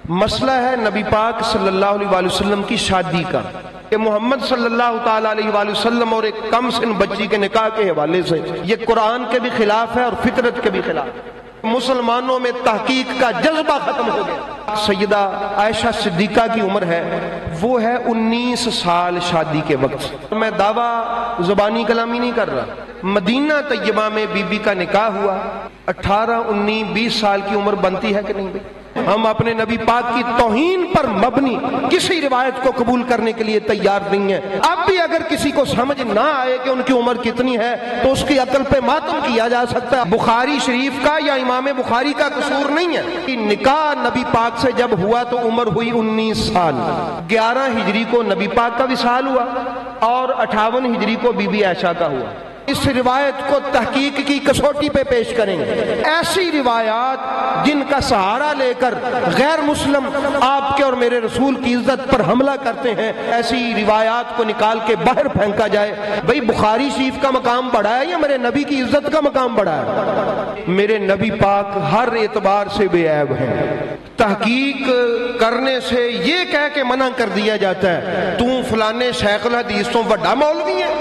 مسئلہ ہے نبی پاک صلی اللہ علیہ وسلم کی شادی کا، کہ محمد صلی اللہ تعالیٰ علیہ وسلم اور ایک کم سن بچی کے نکاح کے حوالے سے یہ قرآن کے بھی خلاف ہے اور فطرت کے بھی خلاف ہے۔ مسلمانوں میں تحقیق کا جذبہ ختم ہو گیا۔ سیدہ عائشہ صدیقہ کی عمر ہے، وہ ہے 19 سال شادی کے وقت۔ میں دعویٰ زبانی کلامی نہیں کر رہا، مدینہ طیبہ میں بی بی کا نکاح ہوا، 18 19 20 سال کی عمر بنتی ہے کہ نہیں بھائی؟ ہم اپنے نبی پاک کی توہین پر مبنی کسی روایت کو قبول کرنے کے لیے تیار نہیں ہیں۔ اب بھی اگر کسی کو سمجھ نہ آئے کہ ان کی عمر کتنی ہے تو اس کی عقل پہ ماتم کیا جا سکتا ہے۔ بخاری شریف کا یا امام بخاری کا قصور نہیں ہے۔ نکاح نبی پاک سے جب ہوا تو عمر ہوئی 19 سال۔ 11 ہجری کو نبی پاک کا وصال ہوا اور 58 ہجری کو بی بی عائشہ کا ہوا۔ اس روایت کو تحقیق کی کسوٹی پہ پیش کریں گے۔ ایسی روایات جن کا سہارا لے کر غیر مسلم آپ کے اور میرے رسول کی عزت پر حملہ کرتے ہیں، ایسی روایات کو نکال کے باہر پھینکا جائے۔ بھئی بخاری شریف کا مقام بڑھا ہے یا میرے نبی کی عزت کا مقام بڑھا ہے؟ میرے نبی پاک ہر اعتبار سے بے عیب ہیں۔ تحقیق کرنے سے یہ کہہ کے منع کر دیا جاتا ہے تو فلانے شیخ الحدیث تو بڑا مولوی ہے،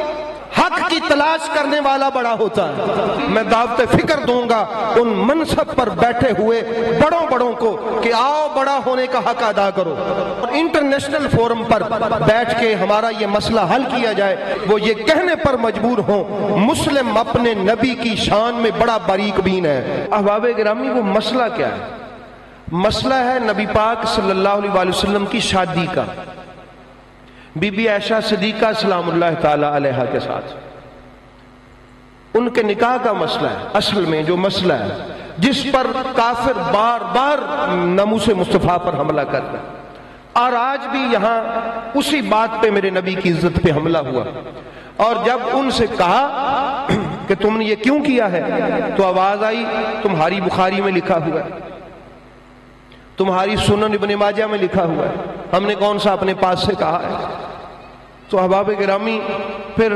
حق کی تلاش کرنے والا بڑا ہوتا ہے۔ میں دعوت فکر دوں گا ان منصب پر بیٹھے ہوئے بڑوں کو کہ آؤ بڑا ہونے کا حق ادا کرو، اور انٹرنیشنل فورم پر بیٹھ کے ہمارا یہ مسئلہ حل کیا جائے۔ وہ یہ کہنے پر مجبور ہوں مسلم اپنے نبی کی شان میں بڑا باریک بین ہے۔ احباب گرامی، وہ مسئلہ کیا ہے؟ مسئلہ ہے نبی پاک صلی اللہ علیہ وسلم کی شادی کا، بی بی عائشہ صدیقہ سلام اللہ تعالی علیہا کے ساتھ ان کے نکاح کا مسئلہ ہے۔ اصل میں جو مسئلہ ہے جس پر کافر بار بار ناموس مصطفیٰ پر حملہ کرتا ہے، اور آج بھی یہاں اسی بات پہ میرے نبی کی عزت پہ حملہ ہوا، اور جب ان سے کہا کہ تم نے یہ کیوں کیا ہے تو آواز آئی تمہاری بخاری میں لکھا ہوا ہے، تمہاری سنن ابن ماجہ میں لکھا ہوا ہے، ہم نے کون سا اپنے پاس سے کہا ہے؟ تو احباب گرامی پھر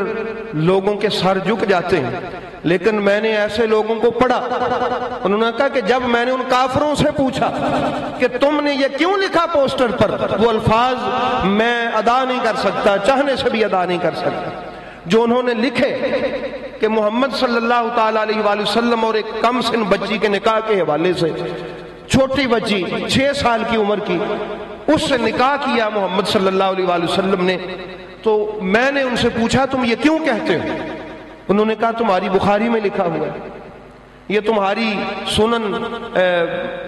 لوگوں کے سر جھک جاتے ہیں، لیکن میں نے ایسے لوگوں کو پڑھا، انہوں نے کہا کہ جب میں نے ان کافروں سے پوچھا کہ تم نے یہ کیوں لکھا پوسٹر پر، وہ الفاظ میں ادا نہیں کر سکتا، چاہنے سے بھی ادا نہیں کر سکتا، جو انہوں نے لکھے کہ محمد صلی اللہ تعالی علیہ وسلم اور ایک کم سن بچی کے نکاح کے حوالے سے، چھوٹی بچی 6 سال کی عمر کی، اس سے نکاح کیا محمد صلی اللہ علیہ وسلم نے۔ تو میں نے ان سے پوچھا تم یہ کیوں کہتے ہو؟ انہوں نے کہا تمہاری بخاری میں لکھا ہوا ہے، یہ تمہاری سنن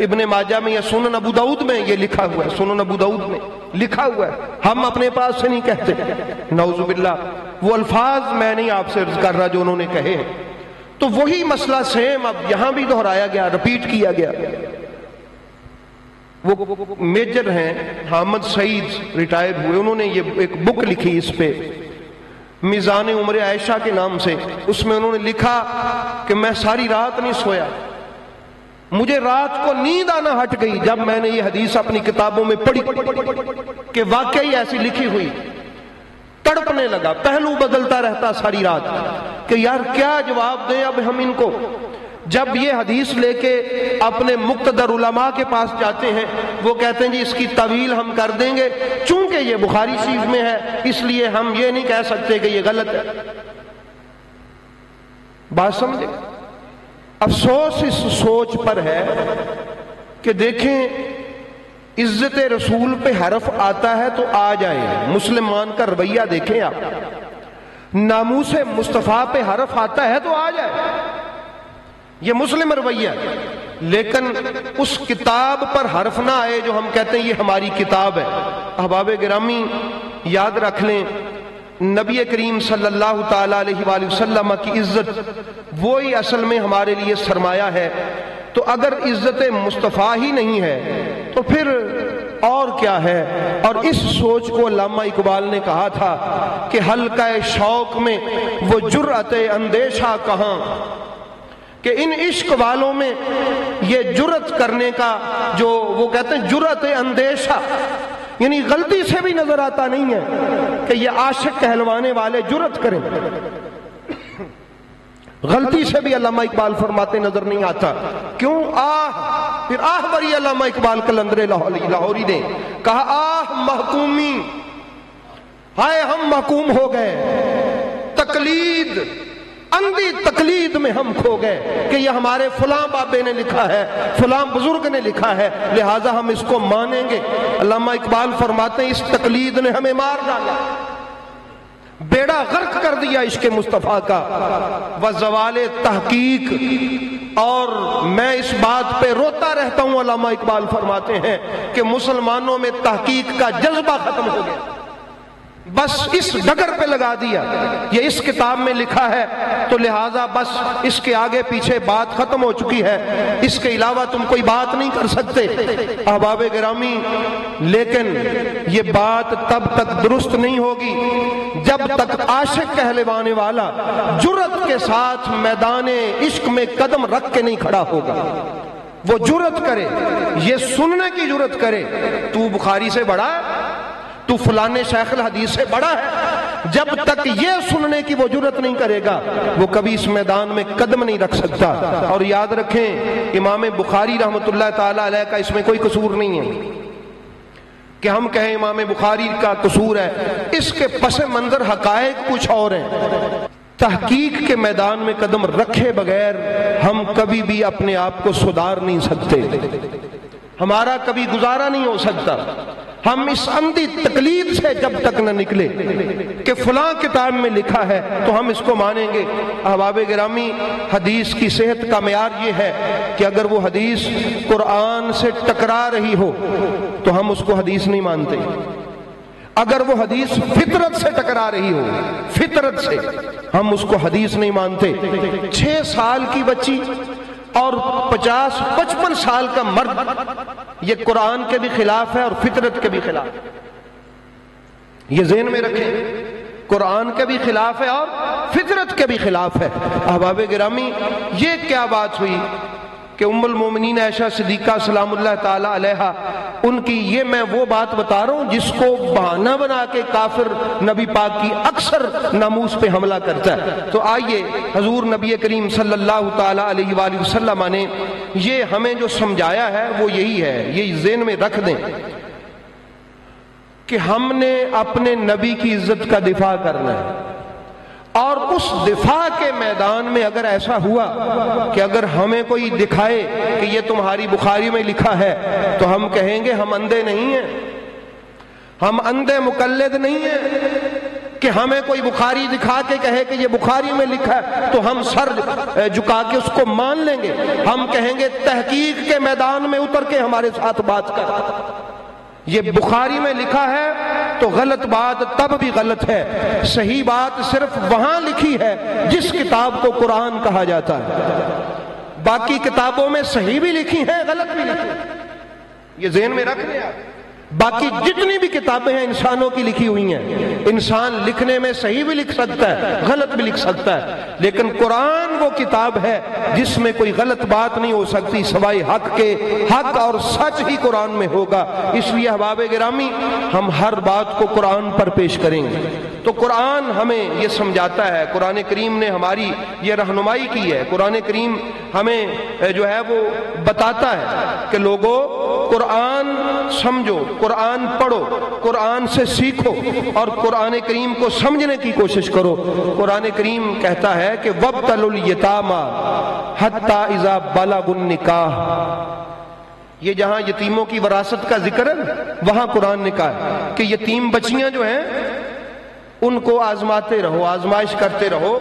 ابن ماجہ میں یا سنن ابو داؤد میں یہ لکھا ہوا ہے، سنن ابو داؤد میں لکھا ہوا ہے، ہم اپنے پاس سے نہیں کہتے۔ نعوذ باللہ، وہ الفاظ میں نہیں آپ سے عرض کر رہا جو انہوں نے کہے ہیں۔ تو وہی مسئلہ سیم اب یہاں بھی دہرایا گیا، رپیٹ کیا گیا۔ وہ میجر ہیں حامد سعید، ریٹائر ہوئے، انہوں نے یہ ایک بک لکھی اس پہ میزان عمر عائشہ کے نام سے۔ اس میں انہوں نے لکھا کہ میں ساری رات نہیں سویا، مجھے رات کو نیند آنا ہٹ گئی جب میں نے یہ حدیث اپنی کتابوں میں پڑھی کہ واقعی ایسی لکھی ہوئی، تڑپنے لگا، پہلو بدلتا رہتا ساری رات کہ یار کیا جواب دیں اب ہم ان کو۔ جب یہ حدیث لے کے اپنے مقتدر علماء کے پاس جاتے ہیں، وہ کہتے ہیں جی اس کی تعویل ہم کر دیں گے، چونکہ یہ بخاری شریف میں ہے اس لیے ہم یہ نہیں کہہ سکتے کہ یہ غلط ہے۔ بات سمجھے؟ افسوس اس سوچ پر ہے کہ دیکھیں عزت رسول پہ حرف آتا ہے تو آ جائے، مسلمان کا رویہ دیکھیں آپ، ناموس مصطفیٰ پہ حرف آتا ہے تو آ جائے، یہ مسلم رویہ۔ لیکن اس کتاب پر حرف نہ آئے جو ہم کہتے ہیں یہ ہماری کتاب ہے۔ احباب گرامی یاد رکھ لیں، نبی کریم صلی اللہ تعالی علیہ وآلہ وسلم کی عزت وہی اصل میں ہمارے لیے سرمایہ ہے۔ تو اگر عزت مصطفیٰ ہی نہیں ہے تو پھر اور کیا ہے؟ اور اس سوچ کو علامہ اقبال نے کہا تھا کہ حلقہ شوق میں وہ جرأت اندیشہ کہاں، کہ ان عشق والوں میں یہ جرأت کرنے کا جو وہ کہتے ہیں جرأت اندیشہ، یعنی غلطی سے بھی نظر آتا نہیں ہے کہ یہ عاشق کہلوانے والے جرأت کریں، غلطی سے بھی علامہ اقبال فرماتے نظر نہیں آتا۔ کیوں؟ پھر آہ بری علامہ اقبال قلندر لاہوری نے کہا آہ محکومی، ہائے ہم محکوم ہو گئے، تقلید، اندھی تقلید میں ہم کھو گئے کہ یہ ہمارے فلاں بابے نے لکھا ہے، فلاں بزرگ نے لکھا ہے، لہٰذا ہم اس کو مانیں گے۔ علامہ اقبال فرماتے ہیں اس تقلید نے ہمیں مار ڈالا، بیڑا غرق کر دیا عشق مصطفیٰ کا، وزوال تحقیق۔ اور میں اس بات پہ روتا رہتا ہوں، علامہ اقبال فرماتے ہیں کہ مسلمانوں میں تحقیق کا جذبہ ختم ہو گیا، بس اس ڈگر پہ لگا دیا، یہ اس کتاب میں لکھا ہے تو لہٰذا بس اس کے آگے پیچھے بات ختم ہو چکی ہے، اس کے علاوہ تم کوئی بات نہیں کر سکتے۔ احباب گرامی، لیکن یہ بات تب تک درست نہیں ہوگی جب تک عاشق کہلوانے والا جرأت کے ساتھ میدان عشق میں قدم رکھ کے نہیں کھڑا ہوگا۔ وہ جرأت کرے، یہ سننے کی جرأت کرے تو بخاری سے بڑا ہے، تو فلانے شیخ الحدیث سے بڑا ہے، جب تک یہ سننے کی وہ جرأت نہیں کرے گا وہ کبھی اس میدان میں قدم نہیں رکھ سکتا۔ اور یاد رکھیں امام بخاری رحمۃ اللہ تعالی علیہ کا اس میں کوئی قصور نہیں ہے کہ ہم کہیں امام بخاری کا قصور ہے، اس کے پس منظر حقائق کچھ اور ہیں۔ تحقیق کے میدان میں قدم رکھے بغیر ہم کبھی بھی اپنے آپ کو سدھار نہیں سکتے، ہمارا کبھی گزارا نہیں ہو سکتا۔ ہم اس اندھی تقلید سے جب تک نہ نکلے کہ فلاں کتاب میں لکھا ہے تو ہم اس کو مانیں گے۔ احباب گرامی، حدیث کی صحت کا معیار یہ ہے کہ اگر وہ حدیث قرآن سے ٹکرا رہی ہو تو ہم اس کو حدیث نہیں مانتے، اگر وہ حدیث فطرت سے ٹکرا رہی ہو، فطرت سے، ہم اس کو حدیث نہیں مانتے۔ 6 سال کی بچی اور 50-55 سال کا مرد، یہ قرآن کے بھی خلاف ہے اور فطرت کے بھی خلاف ہے، یہ ذہن میں رکھیں، قرآن کے بھی خلاف ہے اور فطرت کے بھی خلاف ہے۔ احباب گرامی، یہ کیا بات ہوئی کہ ام المومنین عائشہ صدیقہ سلام اللہ تعالی علیہا ان کی، یہ میں وہ بات بتا رہا ہوں جس کو بہانہ بنا کے کافر نبی پاک کی اکثر ناموس پہ حملہ کرتا ہے۔ تو آئیے، حضور نبی کریم صلی اللہ تعالی علیہ وآلہ وسلم نے یہ ہمیں جو سمجھایا ہے وہ یہی ہے، یہ ذہن میں رکھ دیں کہ ہم نے اپنے نبی کی عزت کا دفاع کرنا ہے، اور اس دفاع کے میدان میں اگر ایسا ہوا کہ اگر ہمیں کوئی دکھائے کہ یہ تمہاری بخاری میں لکھا ہے تو ہم کہیں گے ہم اندھے نہیں ہیں، ہم اندھے مقلد نہیں ہیں کہ ہمیں کوئی بخاری دکھا کے کہے کہ یہ بخاری میں لکھا ہے تو ہم سر جھکا کے اس کو مان لیں گے۔ ہم کہیں گے تحقیق کے میدان میں اتر کے ہمارے ساتھ بات کر، یہ بخاری میں لکھا ہے تو غلط بات تب بھی غلط ہے، صحیح بات صرف وہاں لکھی ہے جس کتاب کو قرآن کہا جاتا ہے، باقی کتابوں میں صحیح بھی لکھی ہیں غلط بھی لکھی ہیں، یہ ذہن میں رکھ لیں۔ باقی جتنی بھی کتابیں ہیں انسانوں کی لکھی ہوئی ہیں، انسان لکھنے میں صحیح بھی لکھ سکتا ہے غلط بھی لکھ سکتا ہے، لیکن قرآن وہ کتاب ہے جس میں کوئی غلط بات نہیں ہو سکتی سوائے حق کے، حق اور سچ ہی قرآن میں ہوگا۔ اس لیے احباب گرامی، ہم ہر بات کو قرآن پر پیش کریں گے۔ تو قرآن ہمیں یہ سمجھاتا ہے، قرآن کریم نے ہماری یہ رہنمائی کی ہے، قرآن کریم ہمیں جو ہے وہ بتاتا ہے کہ لوگوں قرآن سمجھو، قرآن پڑھو، قرآن سے سیکھو اور قرآن کریم کو سمجھنے کی کوشش کرو۔ قرآن کریم کہتا ہے کہ وَابْتَلُوا الْيَتَامَى حَتَّى إِذَا بَلَغُوا النِّكَاحَ، یہ جہاں یتیموں کی وراثت کا ذکر ہے وہاں قرآن نے کہا ہے کہ یتیم بچیاں جو ہیں ان کو آزماتے رہو، آزمائش کرتے رہو،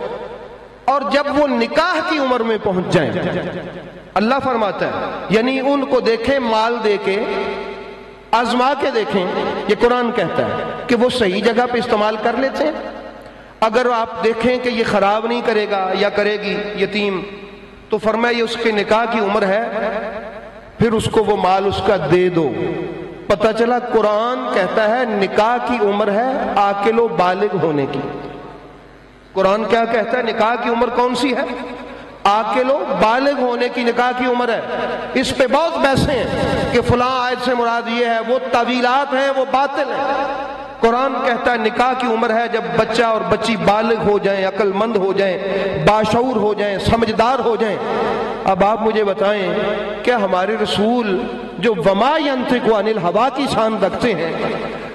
اور جب وہ نکاح کی عمر میں پہنچ جائیں، اللہ فرماتا ہے یعنی ان کو دیکھیں مال دے کے، آزما کے دیکھیں، یہ قرآن کہتا ہے کہ وہ صحیح جگہ پہ استعمال کر لیتے ہیں۔ اگر آپ دیکھیں کہ یہ خراب نہیں کرے گا یا کرے گی یتیم، تو فرمایا یہ اس کے نکاح کی عمر ہے، پھر اس کو وہ مال اس کا دے دو۔ پتہ چلا قرآن کہتا ہے نکاح کی عمر ہے عاقل و بالغ ہونے کی۔ قرآن کیا کہتا ہے؟ نکاح کی عمر کون سی ہے؟ عاقل و بالغ ہونے کی نکاح کی عمر ہے۔ اس پہ بہت بحثیں ہیں کہ فلاں آیت سے مراد یہ ہے، وہ تعویلات ہیں، وہ باطل ہیں۔ قرآن کہتا ہے نکاح کی عمر ہے جب بچہ اور بچی بالغ ہو جائیں، عقل مند ہو جائیں، باشعور ہو جائیں، سمجھدار ہو جائیں۔ اب آپ مجھے بتائیں کہ ہمارے رسول جو وما ینطق عن الہوا کی شان رکھتے ہیں،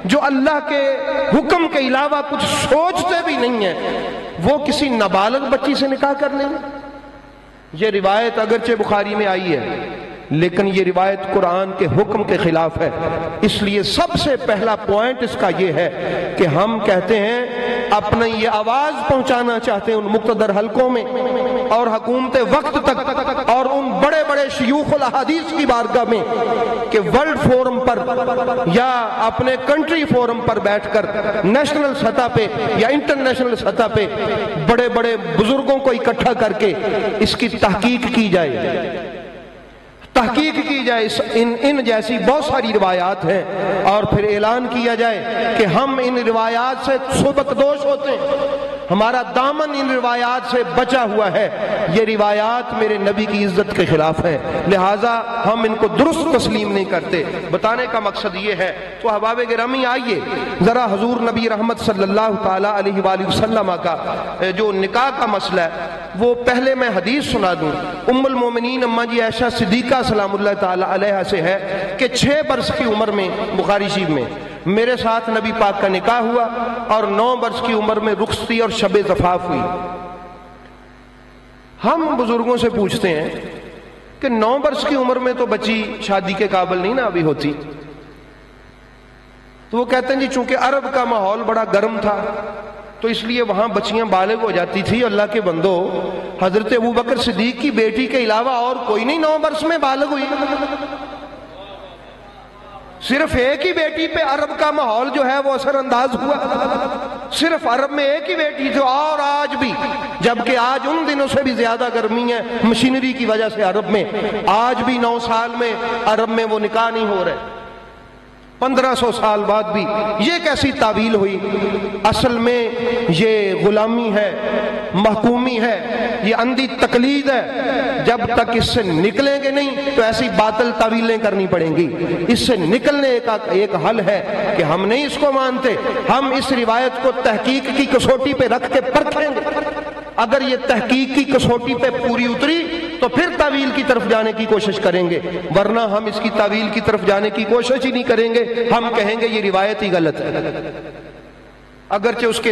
جو اللہ کے حکم کے علاوہ کچھ سوچتے بھی نہیں ہیں، وہ کسی نابالغ بچی سے نکاح کر لیں گے؟ یہ روایت اگرچہ بخاری میں آئی ہے لیکن یہ روایت قرآن کے حکم کے خلاف ہے۔ اس لیے سب سے پہلا پوائنٹ اس کا یہ ہے کہ ہم کہتے ہیں اپنی یہ آواز پہنچانا چاہتے ہیں ان مقتدر حلقوں میں اور حکومت وقت تک اور ان بڑے بڑے شیوخ الاحادیث کی بارگاہ میں کہ ورلڈ فورم پر یا اپنے کنٹری فورم پر بیٹھ کر نیشنل سطح پہ یا انٹرنیشنل سطح پہ بڑے بڑے بزرگوں کو اکٹھا کر کے اس کی تحقیق کی جائے، تحقیق کی جائے ان جیسی بہت ساری روایات ہیں، اور پھر اعلان کیا جائے کہ ہم ان روایات سے سبکدوش ہوتے ہیں، ہمارا دامن ان روایات سے بچا ہوا ہے، یہ روایات میرے نبی کی عزت کے خلاف ہیں، لہٰذا ہم ان کو درست تسلیم نہیں کرتے۔ بتانے کا مقصد یہ ہے۔ تو احباب گرامی آئیے ذرا حضور نبی رحمت صلی اللہ تعالی علیہ وآلہ وسلم کا جو نکاح کا مسئلہ ہے وہ پہلے میں حدیث سنا دوں۔ ام المومنین اماں جی عائشہ صدیقہ سلام اللہ تعالی علیہ سے ہے کہ 6 برس کی عمر میں بخاری شریف میں میرے ساتھ نبی پاک کا نکاح ہوا اور 9 برس کی عمر میں رخصتی اور شب زفاف ہوئی۔ ہم بزرگوں سے پوچھتے ہیں کہ 9 برس کی عمر میں تو بچی شادی کے قابل نہیں نا ابھی ہوتی، تو وہ کہتے ہیں جی چونکہ عرب کا ماحول بڑا گرم تھا تو اس لیے وہاں بچیاں بالغ ہو جاتی تھی۔ اللہ کے بندو، حضرت ابوبکر صدیق کی بیٹی کے علاوہ اور کوئی نہیں 9 برس میں بالغ ہوئی، صرف ایک ہی بیٹی پہ عرب کا ماحول جو ہے وہ اثر انداز ہوا، صرف عرب میں ایک ہی بیٹی جو، اور آج بھی، جبکہ آج ان دنوں سے بھی زیادہ گرمی ہے مشینری کی وجہ سے عرب میں، آج بھی 9 سال میں عرب میں وہ نکاح نہیں ہو رہے، 1500 سال بعد بھی۔ یہ کیسی تعویل ہوئی؟ اصل میں یہ غلامی ہے، محکومی ہے، یہ اندھی تقلید ہے۔ جب تک اس سے نکلیں گے نہیں تو ایسی باطل تعویلیں کرنی پڑیں گی۔ اس سے نکلنے کا ایک حل ہے کہ ہم نہیں اس کو مانتے، ہم اس روایت کو تحقیق کی کسوٹی پہ رکھ کے پرکھیں گے۔ اگر یہ تحقیق کی کسوٹی پہ پوری اتری تو پھر تعویل کی طرف جانے کی کوشش کریں گے، ورنہ ہم اس کی تعویل کی طرف جانے کی کوشش ہی نہیں کریں گے۔ ہم کہیں گے یہ روایت ہی غلط ہے، اگرچہ اس کے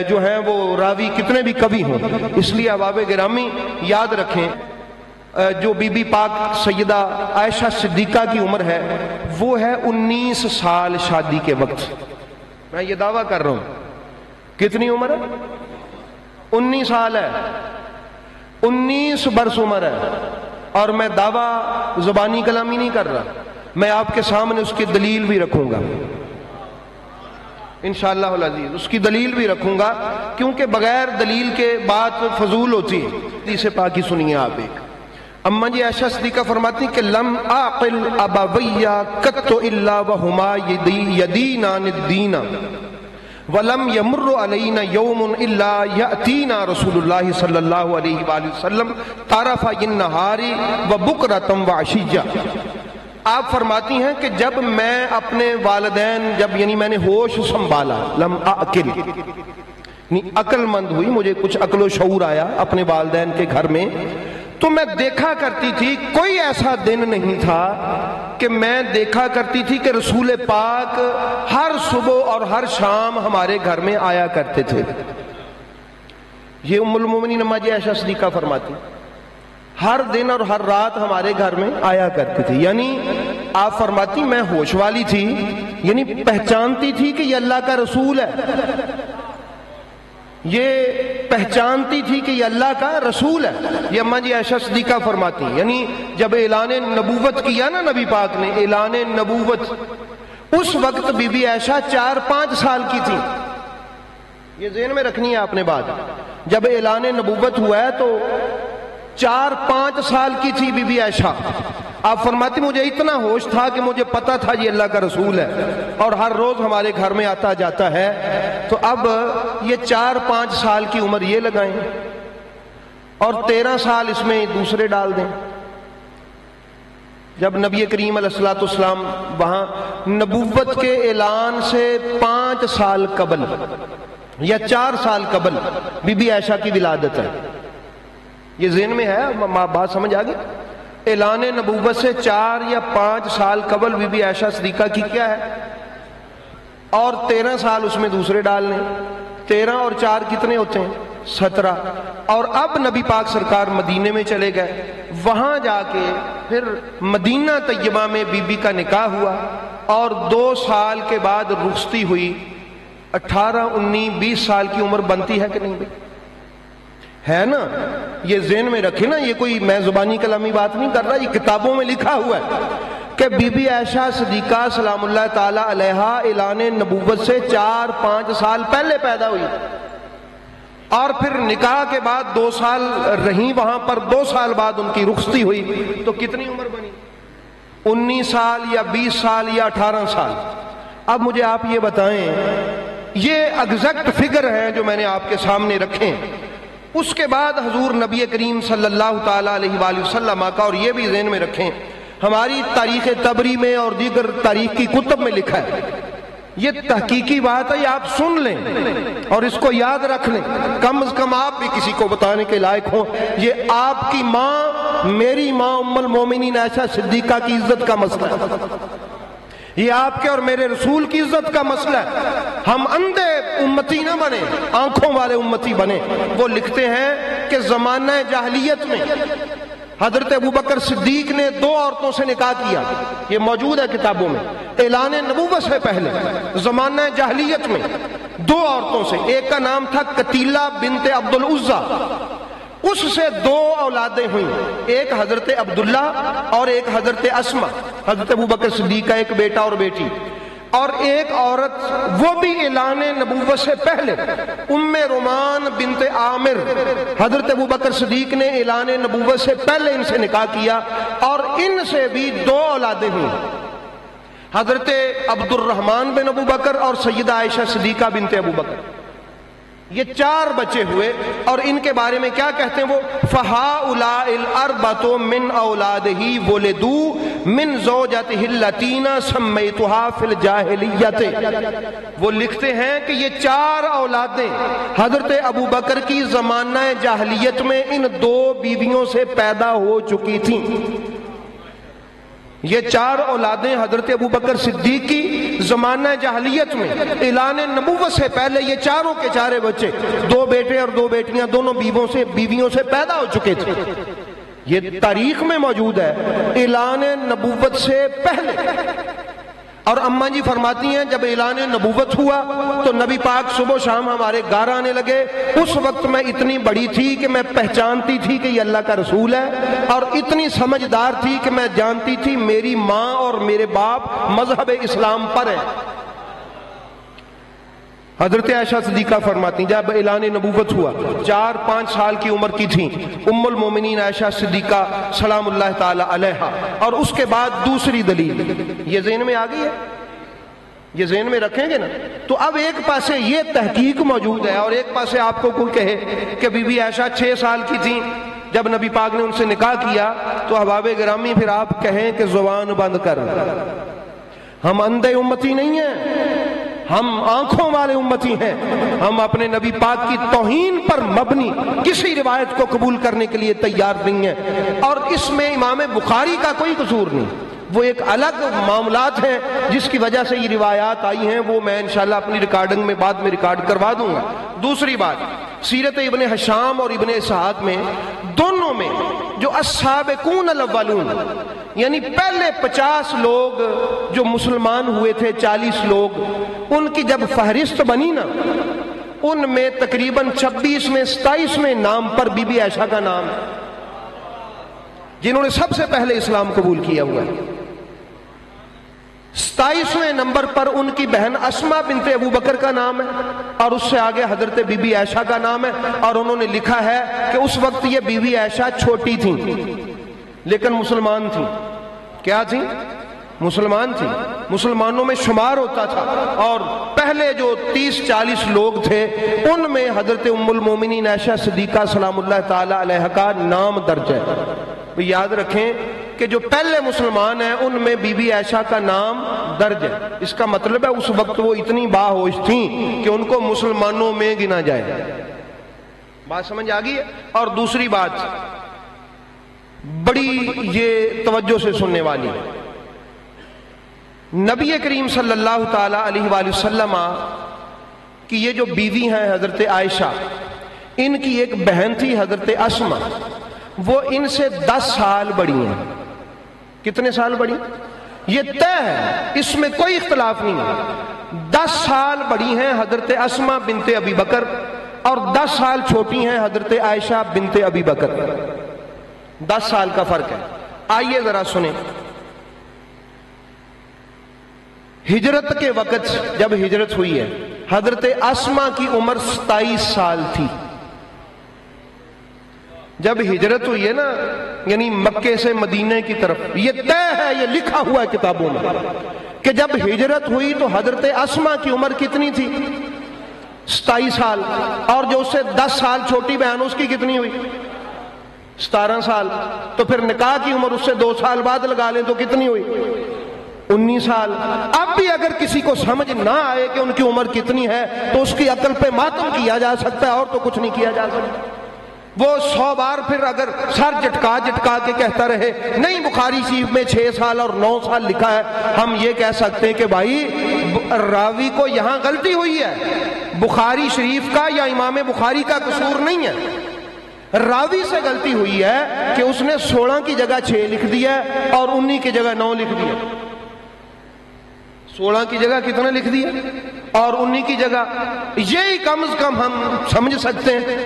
جو ہیں وہ راوی کتنے بھی کبھی ہوں۔ اس لیے احباب گرامی یاد رکھیں، جو بی بی پاک سیدہ عائشہ صدیقہ کی عمر ہے وہ ہے 19 سال شادی کے وقت۔ میں یہ دعویٰ کر رہا ہوں، کتنی عمر ہے؟ 19 سال ہے، 19 برس عمر ہے، اور میں دعویٰ زبانی کلامی نہیں کر رہا، میں آپ کے سامنے اس کی دلیل بھی رکھوں گا انشاءاللہ العزیز، اس کی دلیل بھی رکھوں گا، کیونکہ بغیر دلیل کے بات فضول ہوتی ہے۔ حدیث پاک کی سنیے آپ ایک، اماں جی عائشہ صدیقہ فرماتی کہ لم اعقل ابویہ قط الا وہما یدینان الدین وَلَمْ يَمُرُّ عَلَيْنَا يَوْمٌ إِلَّا يَأْتِينَا رسول اللہ صلی اللہ علیہ وآلہ وسلم طرفَ النہار وَبُكْرَةً وَعَشِيًّا۔ آپ فرماتی ہیں کہ جب میں اپنے والدین، جب یعنی میں نے ہوش سنبھالا، لم اعقل یعنی عقل مند ہوئی، مجھے کچھ عقل و شعور آیا اپنے والدین کے گھر میں، تو میں دیکھا کرتی تھی، کوئی ایسا دن نہیں تھا کہ میں دیکھا کرتی تھی کہ رسول پاک ہر صبح اور ہر شام ہمارے گھر میں آیا کرتے تھے۔ یہ ام المومنین اماں جی عائشہ صدیقہ فرماتی ہر دن اور ہر رات ہمارے گھر میں آیا کرتی تھی، یعنی آپ فرماتی میں ہوش والی تھی، یعنی پہچانتی تھی کہ یہ اللہ کا رسول ہے، یہ پہچانتی تھی کہ یہ اللہ کا رسول ہے۔ یہ اماں جی عائشہ صدیقہ فرماتی یعنی جب اعلان نبوت کیا نا نبی پاک نے، اعلان نبوت، اس وقت بی بی عائشہ 4-5 سال کی تھی۔ یہ ذہن میں رکھنی ہے آپ نے بات، جب اعلان نبوت ہوا ہے تو 4-5 سال کی تھی بی بی عائشہ۔ آپ فرماتی مجھے اتنا ہوش تھا کہ مجھے پتا تھا یہ اللہ کا رسول ہے اور ہر روز ہمارے گھر میں آتا جاتا ہے۔ تو اب یہ 4-5 سال کی عمر یہ لگائیں اور 13 سال اس میں دوسرے ڈال دیں۔ جب نبی کریم علیہ الصلوۃ والسلام وہاں نبوت کے اعلان سے 5 سال قبل یا 4 سال قبل بی بی عائشہ کی ولادت ہے، یہ ذہن میں ہے؟ بات سمجھ آ گئی؟ اعلان نبوت سے 4 یا 5 سال قبل بی بی عائشہ صدیقہ کی کیا ہے، اور 13 سال اس میں دوسرے ڈالنے، 13 اور 4 کتنے ہوتے ہیں؟ 17۔ اور اب نبی پاک سرکار مدینے میں چلے گئے، وہاں جا کے پھر مدینہ طیبہ میں بی بی کا نکاح ہوا، اور 2 سال کے بعد رخصتی ہوئی۔ 18، 19، 20 سال کی عمر بنتی ہے کہ نہیں بھائی؟ ہے نا؟ یہ ذہن میں رکھے نا، یہ کوئی میں زبانی کلامی بات نہیں کر رہا، یہ کتابوں میں لکھا ہوا ہے کہ بی بی عائشہ صدیقہ سلام اللہ تعالی علیہا اعلان نبوت سے 4-5 سال پہلے پیدا ہوئی، اور پھر نکاح کے بعد 2 سال رہیں وہاں پر، 2 سال بعد ان کی رخصتی ہوئی، تو کتنی عمر بنی؟ 19 سال یا 20 سال یا 18 سال۔ اب مجھے آپ یہ بتائیں، یہ ایگزیکٹ فگر ہیں جو میں نے آپ کے سامنے رکھے۔ اس کے بعد حضور نبی کریم صلی اللہ تعالی علیہ وآلہ وسلم کا، اور یہ بھی ذہن میں رکھیں، ہماری تاریخ طبری میں اور دیگر تاریخ کی کتب میں لکھا ہے، یہ تحقیقی بات ہے، یہ آپ سن لیں اور اس کو یاد رکھ لیں، کم از کم آپ بھی کسی کو بتانے کے لائق ہوں۔ یہ آپ کی ماں، میری ماں ام المومنین عائشہ صدیقہ کی عزت کا مسئلہ ہے، یہ آپ کے اور میرے رسول کی عزت کا مسئلہ ہے۔ ہم اندھے امتی نہ بنے، آنکھوں والے امتی بنے۔ وہ لکھتے ہیں کہ زمانہ جاہلیت میں حضرت ابوبکر صدیق نے 2 عورتوں سے نکاح کیا، یہ موجود ہے کتابوں میں، اعلان نبوت سے پہلے زمانہ جاہلیت میں 2 عورتوں سے۔ ایک کا نام تھا قتیلہ بنت عبد العزیٰ، اس سے 2 اولادیں ہوئیں، ایک حضرت عبداللہ اور ایک حضرت اسمہ۔ حضرت ابوبکر صدیق کا ایک بیٹا اور بیٹی، اور ایک عورت وہ بھی اعلان نبوت سے پہلے، ام رومان بنت عامر۔ حضرت ابوبکر صدیق نے اعلان نبوت سے پہلے ان سے نکاح کیا، اور ان سے بھی 2 اولادیں ہوئیں، حضرت عبد الرحمن بن ابوبکر اور سیدہ عائشہ صدیقہ بنت ابوبکر۔ یہ 4 بچے ہوئے، اور ان کے بارے میں کیا کہتے ہیں وہ؟ فَهَٰؤُلَاءِ الْأَرْبَعَةُ مِنْ أَوْلَادِهِ وُلِدُوا مِنْ زَوْجَتِهِ الَّتِي سَمَّيْتُهَا فِي الْجَاهِلِيَّةِ۔ وہ لکھتے ہیں کہ یہ 4 اولادیں حضرت ابوبکر کی زمانہ جاہلیت میں ان 2 بیویوں سے پیدا ہو چکی تھیں۔ یہ 4 اولادیں حضرت ابوبکر صدیق کی زمانہ جاہلیت میں اعلان نبوت سے پہلے، یہ چاروں کے 4 بچے، 2 بیٹے اور 2 بیٹیاں، دونوں بیویوں سے پیدا ہو چکے تھے۔ یہ تاریخ میں موجود ہے، اعلان نبوت سے پہلے۔ اور اماں جی فرماتی ہیں جب اعلان نبوت ہوا تو نبی پاک صبح و شام ہمارے گھر آنے لگے۔ اس وقت میں اتنی بڑی تھی کہ میں پہچانتی تھی کہ یہ اللہ کا رسول ہے، اور اتنی سمجھدار تھی کہ میں جانتی تھی میری ماں اور میرے باپ مذہب اسلام پر ہیں۔ حضرت عائشہ صدیقہ فرماتی جب اعلان نبوت ہوا 4-5 سال کی عمر کی تھیں ام المومنین عائشہ صدیقہ سلام اللہ تعالی علیہا۔ اور اس کے بعد دوسری دلیل یہ ذہن میں آ گئی ہے، یہ ذہن میں رکھیں گے نا؟ تو اب ایک پاسے یہ تحقیق موجود ہے، اور ایک پاسے آپ کو کوئی کہے کہ بی بی عائشہ 6 سال کی تھیں جب نبی پاک نے ان سے نکاح کیا، تو احباب گرامی پھر آپ کہیں کہ زبان بند کر، ہم اندھے امتی نہیں ہیں، ہم آنکھوں والے امتی ہیں، ہم اپنے نبی پاک کی توہین پر مبنی کسی روایت کو قبول کرنے کے لیے تیار نہیں ہیں۔ اور اس میں امام بخاری کا کوئی قصور نہیں، وہ ایک الگ معاملات ہیں جس کی وجہ سے یہ روایات آئی ہیں، وہ میں انشاءاللہ اپنی ریکارڈنگ میں بعد میں ریکارڈ کروا دوں گا۔ دوسری بات، سیرت ابن ہشام اور ابن اسحاق میں دونوں میں جو السابقون الاولون، یعنی پہلے 50 لوگ جو مسلمان ہوئے تھے، 40 لوگ، ان کی جب فہرست بنی نا، ان میں تقریباً 26-27 نام پر بی بی عائشہ کا نام ہے، جنہوں نے سب سے پہلے اسلام قبول کیا ہوا ہے۔ 27ویں نمبر پر ان کی بہن اسمہ بنت ابوبکر کا نام ہے، اور اس سے آگے حضرت بی بی عائشہ کا نام ہے۔ اور انہوں نے لکھا ہے کہ اس وقت یہ بی بی عائشہ چھوٹی تھیں لیکن مسلمان تھیں۔ کیا تھیں؟ مسلمان تھیں، مسلمانوں میں شمار ہوتا تھا، اور پہلے جو 30-40 لوگ تھے ان میں حضرت ام المومنین عائشہ صدیقہ سلام اللہ تعالی علیہ کا نام درج ہے۔ یاد رکھیں کہ جو پہلے مسلمان ہیں ان میں بی بی عائشہ کا نام درج ہے۔ اس کا مطلب ہے اس وقت وہ اتنی باہوش تھیں کہ ان کو مسلمانوں میں گنا جائے۔ بات سمجھ آ گئی ہے؟ اور دوسری بات بڑی یہ توجہ سے سننے والی، نبی کریم صلی اللہ تعالی علیہ وآلہ وسلم کی یہ جو بیوی ہیں حضرت عائشہ، ان کی ایک بہن تھی حضرت اسما، وہ ان سے 10 سال بڑی ہیں۔ کتنے سال بڑی؟ یہ طے ہے، اس میں کوئی اختلاف نہیں ہے۔ 10 سال بڑی ہیں حضرت اسما بنت ابی بکر، اور 10 سال چھوٹی ہیں حضرت عائشہ بنت ابی بکر۔ 10 سال کا فرق ہے۔ آئیے ذرا سنیں، ہجرت کے وقت جب ہجرت ہوئی ہے، حضرت اسما کی عمر 27 سال تھی۔ جب ہجرت ہوئی ہے نا، یعنی مکے سے مدینہ کی طرف، یہ طے ہے، یہ لکھا ہوا ہے کتابوں میں کہ جب ہجرت ہوئی تو حضرت اسما کی عمر کتنی تھی؟ 27 سال، اور جو اس سے 10 سال چھوٹی بہن اس کی کتنی ہوئی؟ 17 سال۔ تو پھر نکاح کی عمر اس سے 2 سال بعد لگا لیں تو کتنی ہوئی؟ 19 سال۔ اب بھی اگر کسی کو سمجھ نہ آئے کہ ان کی عمر کتنی ہے تو اس کی عقل پہ ماتم کیا جا سکتا ہے، اور تو کچھ نہیں کیا جا سکتا۔ وہ 100 بار پھر اگر سر جھٹکا جھٹکا کے کہتا رہے نہیں بخاری شریف میں 6 سال اور 9 سال لکھا ہے، ہم یہ کہہ سکتے ہیں کہ بھائی راوی کو یہاں غلطی ہوئی ہے، بخاری شریف کا یا امام بخاری کا قصور نہیں ہے، راوی سے غلطی ہوئی ہے کہ اس نے 16 کی جگہ 6 لکھ دیا اور 19 کی جگہ 9 لکھ دیا۔ 16 کی جگہ کتنا لکھ دیا اور 19 کی جگہ، یہی کم از کم ہم سمجھ سکتے ہیں،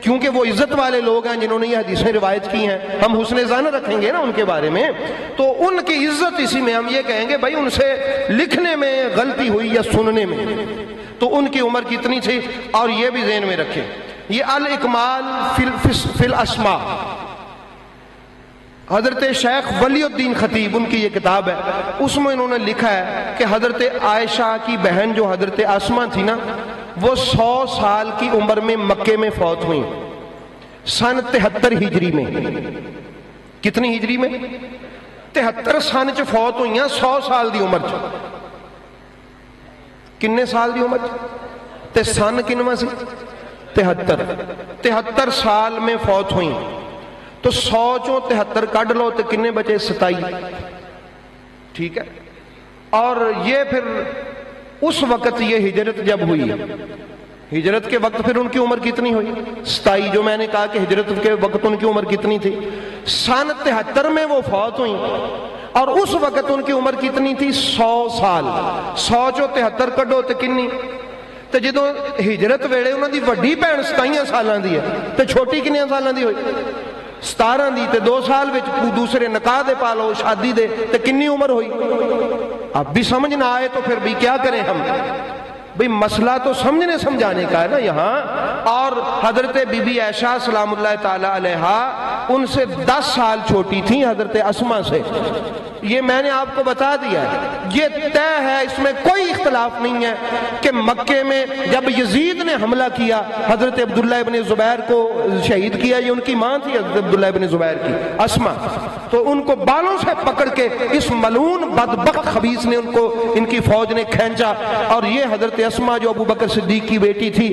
کیونکہ وہ عزت والے لوگ ہیں جنہوں نے یہ حدیثیں روایت کی ہیں، ہم حسن ظن رکھیں گے نا ان کے بارے میں، تو ان کی عزت اسی میں ہم یہ کہیں گے بھائی ان سے لکھنے میں غلطی ہوئی یا سننے میں۔ تو ان کی عمر کتنی تھی، اور یہ بھی ذہن میں رکھیں، یہ الاکمال فی الاسماء، حضرت شیخ ولی الدین خطیب ان کی یہ کتاب ہے، اس میں انہوں نے لکھا ہے کہ حضرت عائشہ کی بہن جو حضرت اسما تھی نا، وہ 100 سال کی عمر میں مکے میں فوت ہوئی، سن 73 ہجری میں۔ کتنی ہجری میں؟ 73 سن چ فوت ہوئی ہیں، 100 سال دی عمر چ۔ کنے سال دی عمر تے سن کنواں سی؟ 73 سال میں فوت ہوئی، تو 100 چوں 73 کڈ لو تو کنے بچے؟ 27۔ ٹھیک ہے، اور یہ پھر اس وقت یہ ہجرت جب ہوئی، ہجرت کے وقت پھر ان کی عمر کتنی ہوئی؟ 27۔ جو میں نے کہا کہ ہجرت کے وقت ان کی عمر کتنی تھی، سن 73 میں وہ فوت ہوئی، اور اس وقت ان کی عمر کتنی تھی؟ 100 سال۔ 100 چوں 73 کڈو تو کنی؟ تو جدو ہجرت ویلے انہوں دی وڈی بہن 27 سالاں دی ہے، تو چھوٹی کنیا سالاں دی ہوئی؟ 17 دی، تے 2 سال وچ دوسرے نکاح دے پالو شادی دے، تے کنی عمر ہوئی؟ اب بھی سمجھ نہ آئے تو پھر بھی کیا کریں ہم؟ بھئی مسئلہ تو سمجھنے سمجھانے کا ہے نا یہاں۔ اور حضرت بی بی عائشہ سلام اللہ تعالی علیہا ان سے 10 سال چھوٹی تھیں حضرت اسما سے، یہ میں نے آپ کو بتا دیا ہے، یہ طے ہے، اس میں کوئی اختلاف نہیں ہے کہ مکے میں جب یزید نے حملہ کیا حضرت عبداللہ ابن زبیر کو شہید کیا، یہ ان کی ماں تھی حضرت عبداللہ ابن زبیر کی، اسما، تو ان کو بالوں سے پکڑ کے اس ملعون بدبخت خبیث نے ان کو، ان کی فوج نے کھینچا، اور یہ حضرت اسما جو ابو بکر صدیق کی بیٹی تھی،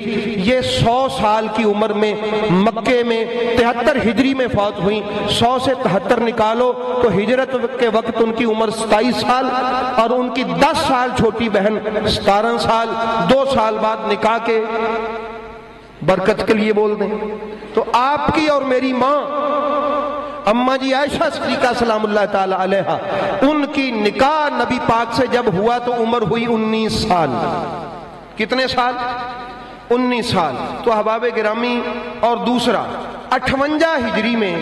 یہ 100 سال کی عمر میں مکے میں 73 ہجری میں فوت ہوئی۔ 100 سے 73 نکالو تو ہجرت کے وقت ان کی عمر 27 سال، اور ان کی 10 سال چھوٹی بہن 17 سال، 2 سال بعد نکاح کے، برکت کے لیے بول دیں تو آپ کی اور میری ماں اماں جی عائشہ صدیقہ سلام اللہ تعالی علیہا، ان کی نکاح نبی پاک سے جب ہوا تو عمر ہوئی 19 سال۔ کتنے سال؟ 19 سال۔ تو احباب گرامی، اور دوسرا 58 ہجری میں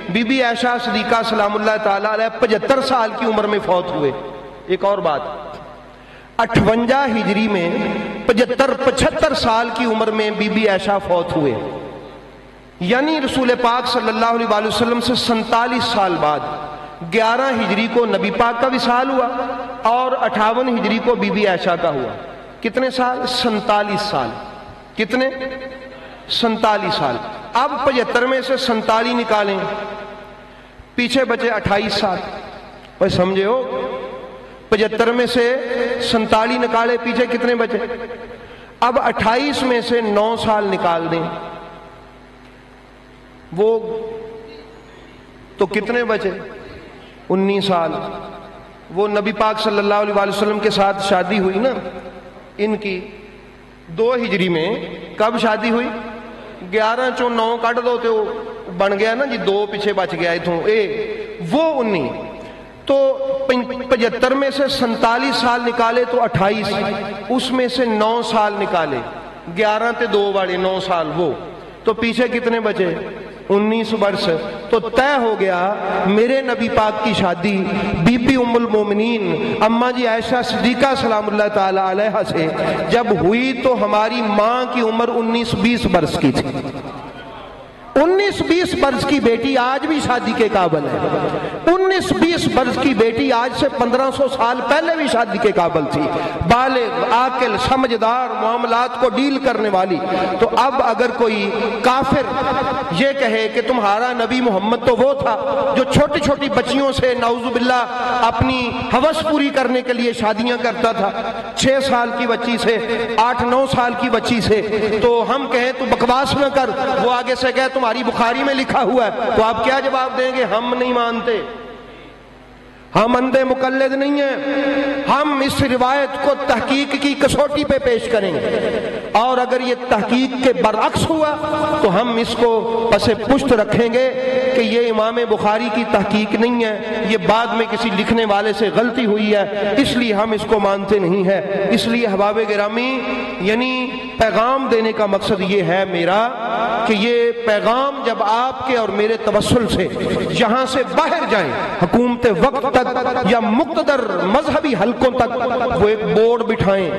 بی بی عائشہ صدیقہ سلام اللہ تعالی علیہ 75 سال کی عمر میں فوت ہوئے۔ ایک اور بات، 58 ہجری میں 75 سال کی عمر میں بی بی عائشہ فوت ہوئے، یعنی رسول پاک صلی اللہ علیہ وآلہ وسلم سے 47 سال بعد 11 ہجری کو نبی پاک کا وصال ہوا، اور 58 ہجری کو بی بی عائشہ کا ہوا۔ کتنے سال؟ 47 سال۔ کتنے؟ 47 سال۔ اب 75 میں سے 47 نکالیں، پیچھے بچے 28 سال۔ بھائی سمجھے ہو؟ 75 میں سے 47 نکالے، پیچھے کتنے بچے؟ اب 28 میں سے 9 سال نکال دیں وہ تو کتنے بچے؟ 19 سال. وہ نبی پاک صلی اللہ علیہ وآلہ وسلم کے ساتھ شادی ہوئی نا ان کی 2 ہجری میں. کب شادی ہوئی؟ 11 چوں 9 کٹ دو تو بن گیا نا جی 2 پیچھے بچ گیا اتوں وہ 19. تو 75 میں سے 47 سال نکالے تو 28, اس میں سے 9 سال نکالے, 11 تے 2 والے 9 سال وہ, تو پیچھے کتنے بچے؟ 19 برس. تو طے ہو گیا میرے نبی پاک کی شادی بی بی ام المومنین اماں جی عائشہ صدیقہ سلام اللہ تعالی علیہا سے جب ہوئی تو ہماری ماں کی عمر 19-20 برس کی تھی. 19-20 برس کی بیٹی آج بھی شادی کے قابل ہے. 19-20 برس کی بیٹی آج سے 1500 سال پہلے بھی شادی کے قابل تھی, بالغ, عاقل, سمجھدار, معاملات کو ڈیل کرنے والی. تو اب اگر کوئی کافر یہ کہے کہ تمہارا نبی محمد تو وہ تھا جو چھوٹی چھوٹی بچیوں سے نعوذ باللہ اپنی ہوس پوری کرنے کے لیے شادیاں کرتا تھا, 6 سال کی بچی سے, 8-9 سال کی بچی سے, تو ہم کہیں تو بکواس نہ کر, وہ آگے سے کہے تمہاری بخاری میں لکھا ہوا ہے, تو آپ کیا جواب دیں گے؟ ہم نہیں مانتے, ہم اندھے مقلد نہیں ہیں, ہم اس روایت کو تحقیق کی کسوٹی پہ پیش کریں گے, اور اگر یہ تحقیق کے برعکس ہوا تو ہم اس کو پس پشت رکھیں گے کہ یہ امام بخاری کی تحقیق نہیں ہے, یہ بعد میں کسی لکھنے والے سے غلطی ہوئی ہے, اس لیے ہم اس کو مانتے نہیں ہیں. اس لیے احباب گرامی, یعنی پیغام دینے کا مقصد یہ ہے میرا کہ یہ پیغام جب آپ کے اور میرے توسل سے یہاں سے باہر جائیں حکومت وقت تک یا مقتدر مذہبی حلقوں تک, وہ ایک بورڈ بٹھائیں,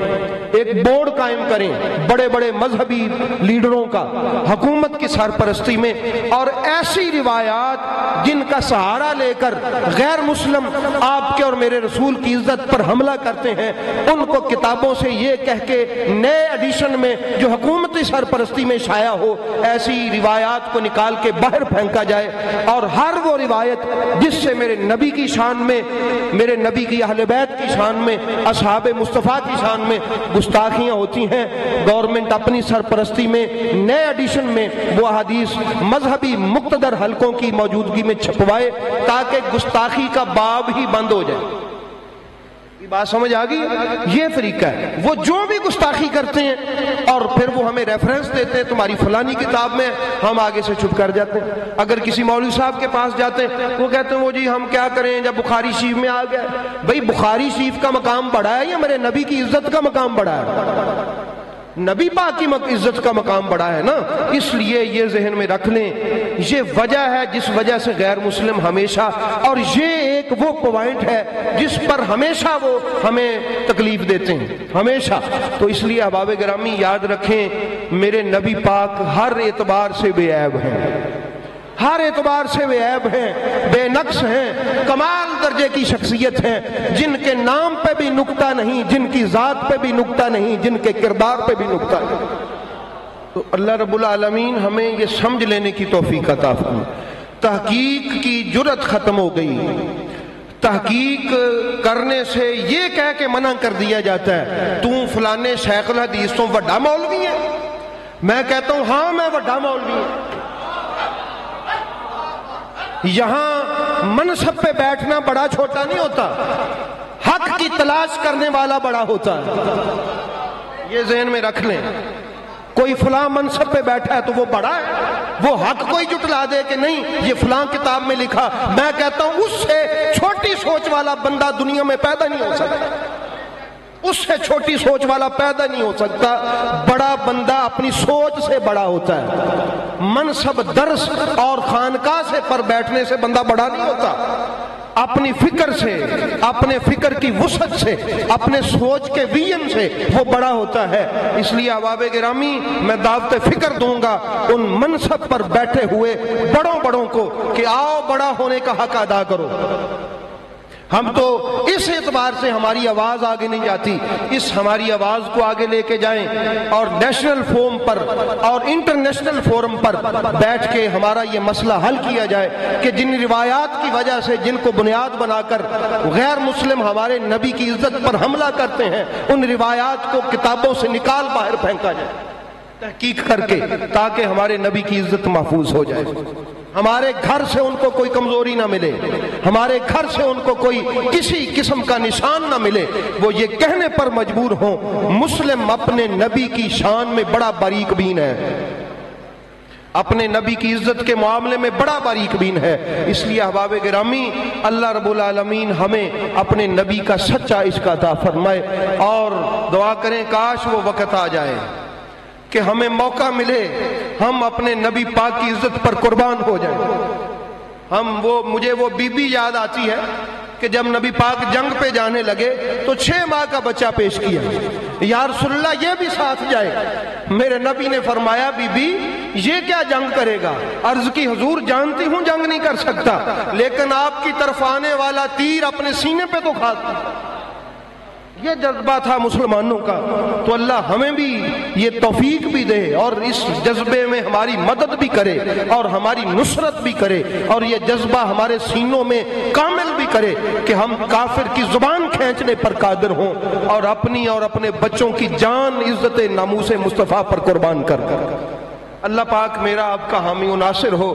ایک بورڈ قائم کریں بڑے بڑے مذہبی لیڈروں کا حکومت کی سرپرستی میں, اور ایسی روایات جن کا سہارا لے کر غیر مسلم آپ کے اور میرے رسول کی عزت پر حملہ کرتے ہیں, ان کو کتابوں سے یہ کہہ کے نئے ایڈیشن میں جو حکومتی سرپرستی میں شائع ہو, ایسی روایات کو نکال کے باہر پھینکا جائے, اور ہر وہ روایت جس سے میرے نبی کی شان میں, میرے نبی کی اہل بیت کی شان میں, اصحاب مصطفیٰ کی شان میں گستاخیاں ہوتی ہیں, گورنمنٹ اپنی سرپرستی میں نئے ایڈیشن میں وہ حدیث مذہبی مقتدر حلقوں کی موجودگی میں چھپوائے تاکہ گستاخی کا باب ہی بند ہو جائے. بات سمجھ آ گئی؟ یہ طریقہ ہے. وہ جو بھی گستاخی کرتے ہیں اور پھر وہ ہمیں ریفرنس دیتے ہیں تمہاری فلانی کتاب میں, ہم آگے سے چھپ کر جاتے ہیں. اگر کسی مولوی صاحب کے پاس جاتے ہیں وہ کہتے ہیں وہ جی ہم کیا کریں جب بخاری شریف میں آ گیا. بھئی بخاری شریف کا مقام بڑا ہے یا میرے نبی کی عزت کا مقام بڑا ہے؟ نبی پاک کی عزت کا مقام بڑا ہے نا. اس لیے یہ ذہن میں رکھ لیں, یہ وجہ ہے جس وجہ سے غیر مسلم ہمیشہ, اور یہ ایک وہ پوائنٹ ہے جس پر ہمیشہ وہ ہمیں تکلیف دیتے ہیں ہمیشہ. تو اس لیے احباب گرامی یاد رکھیں میرے نبی پاک ہر اعتبار سے بے عیب ہیں, ہر اعتبار سے بے عیب ہیں, بے نقص ہیں, کمال درجے کی شخصیت ہیں, جن کے نام پہ بھی نکتہ نہیں, جن کی ذات پہ بھی نکتہ نہیں, جن کے کردار پہ بھی نکتہ نہیں. تو اللہ رب العالمین ہمیں یہ سمجھ لینے کی توفیق عطا فرمائے. تحقیق کی جرت ختم ہو گئی, تحقیق کرنے سے یہ کہہ کے منع کر دیا جاتا ہے تو فلانے شیخ الحدیث تو بڑا مولوی ہے. میں کہتا ہوں ہاں میں بڑا مولوی ہوں. یہاں منصب پہ بیٹھنا بڑا چھوٹا نہیں ہوتا, حق کی تلاش کرنے والا بڑا ہوتا ہے. یہ ذہن میں رکھ لیں. کوئی فلاں منصب پہ بیٹھا ہے تو وہ بڑا ہے, وہ حق کوئی جٹلا دے کہ نہیں یہ فلاں کتاب میں لکھا. میں کہتا ہوں اس سے چھوٹی سوچ والا بندہ دنیا میں پیدا نہیں ہو سکتا, اس سے چھوٹی سوچ والا پیدا نہیں ہو سکتا. بڑا بندہ اپنی سوچ سے بڑا ہوتا ہے. منصب درس اور خانقاہ سے پر بیٹھنے سے بندہ بڑا نہیں ہوتا, اپنی فکر سے, اپنے فکر کی وسعت سے, اپنے سوچ کے ویژن سے وہ بڑا ہوتا ہے. اس لیے احباب گرامی میں دعوت فکر دوں گا ان منصب پر بیٹھے ہوئے بڑوں کو کہ آؤ بڑا ہونے کا حق ادا کرو. ہم تو اس اعتبار سے ہماری آواز آگے نہیں جاتی, اس ہماری آواز کو آگے لے کے جائیں اور نیشنل فورم پر اور انٹرنیشنل فورم پر بیٹھ کے ہمارا یہ مسئلہ حل کیا جائے کہ جن روایات کی وجہ سے جن کو بنیاد بنا کر غیر مسلم ہمارے نبی کی عزت پر حملہ کرتے ہیں ان روایات کو کتابوں سے نکال باہر پھینکا جائے. تحقیق کر کے تاکہ ہمارے نبی کی عزت محفوظ ہو جائے، ہمارے گھر سے ان کو کوئی کمزوری نہ ملے، ہمارے گھر سے ان کو کوئی کسی قسم کا نشان نہ ملے، وہ یہ کہنے پر مجبور ہوں مسلم اپنے نبی کی شان میں بڑا باریک بین ہے، اپنے نبی کی عزت کے معاملے میں بڑا باریک بین ہے۔ اس لیے احباب گرامی، اللہ رب العالمین ہمیں اپنے نبی کا سچا عشق عطا فرمائے، اور دعا کریں کاش وہ وقت آ جائے کہ ہمیں موقع ملے ہم اپنے نبی پاک کی عزت پر قربان ہو جائیں۔ مجھے وہ بی بی یاد آتی ہے کہ جب نبی پاک جنگ پہ جانے لگے تو 6 ماہ کا بچہ پیش کیا، یا رسول اللہ یہ بھی ساتھ جائے۔ میرے نبی نے فرمایا بی بی یہ کیا جنگ کرے گا؟ عرض کی حضور جانتی ہوں جنگ نہیں کر سکتا، لیکن آپ کی طرف آنے والا تیر اپنے سینے پہ تو کھاتا۔ یہ جذبہ تھا مسلمانوں کا، تو اللہ ہمیں بھی یہ توفیق بھی دے اور اس جذبے میں ہماری مدد بھی کرے اور ہماری نصرت بھی کرے، اور یہ جذبہ ہمارے سینوں میں کامل بھی کرے کہ ہم کافر کی زبان کھینچنے پر قادر ہوں اور اپنی اور اپنے بچوں کی جان عزت ناموس مصطفیٰ پر قربان کر کر۔ اللہ پاک میرا آپ کا حامی و ناصر ہو۔